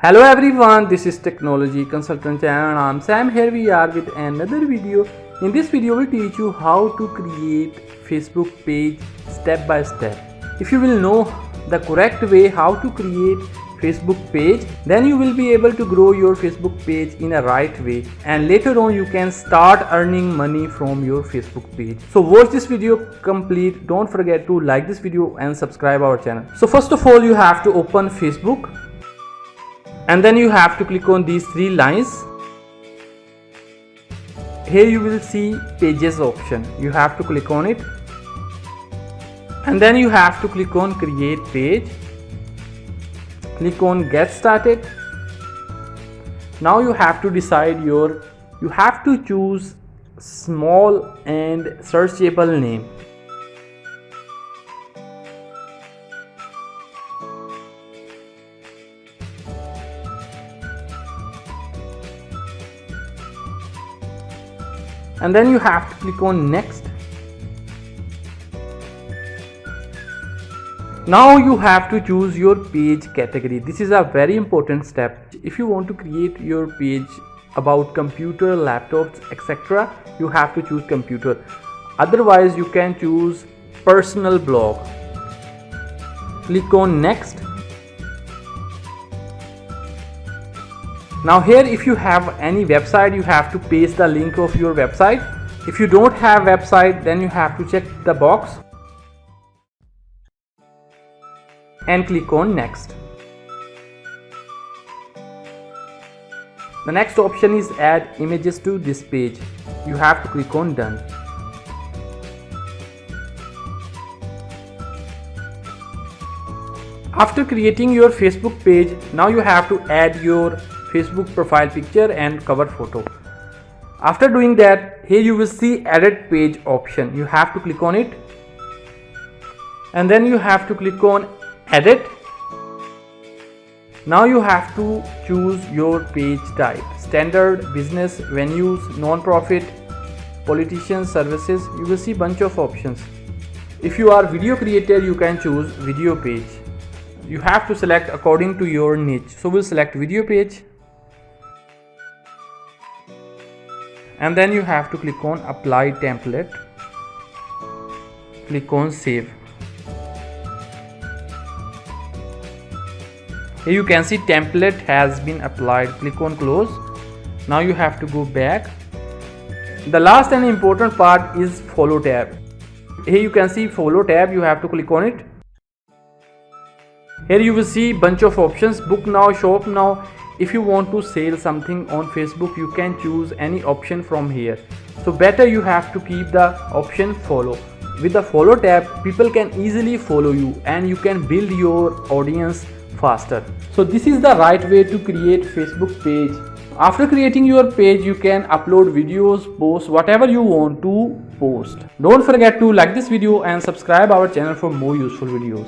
Hello everyone, this is Technology Consultant channel and I'm Sam. Here we are with another video. In this video we'll teach you how to create Facebook page step by step. If you will know the correct way how to create Facebook page, then you will be able to grow your Facebook page in a right way, and later on you can start earning money from your Facebook page. So watch this video complete. Don't forget to like this video and subscribe our channel. So first of all, you have to open Facebook, and then you have to click on these three lines. Here you will see pages option. You have to click on it, and then you have to click on create page. Click on get started. Now you have to decide you have to choose small and searchable name. And then you have to click on next. Now you have to choose your page category. This is a very important step. If you want to create your page about computer, laptops, etc., you have to choose computer. Otherwise you can choose personal blog. Click on next. Now here, if you have any website, you have to paste the link of your website. If you don't have website, then you have to check the box and click on next. The next option is add images to this page. You have to click on done. After creating your Facebook page, now you have to add your Facebook profile picture and cover photo. After doing that, here you will see edit page option. You have to click on it, and then you have to click on edit. Now you have to choose your page type: standard, business, venues, non-profit, politicians, services. You will see bunch of options. If you are video creator, you can choose video page. You have to select according to your niche. So we'll select video page, and then you have to click on apply template. Click on save. Here you can see template has been applied. Click on close. Now you have to go back. The last and important part is follow tab. Here you can see follow tab. You have to click on it. Here you will see bunch of options: book now, shop now. If you want to sell something on Facebook, you can choose any option from here. So better you have to keep the option follow. With the follow tab, people can easily follow you and you can build your audience faster. So this is the right way to create Facebook page. After creating your page, you can upload videos, post whatever you want to post. Don't forget to like this video and subscribe our channel for more useful videos.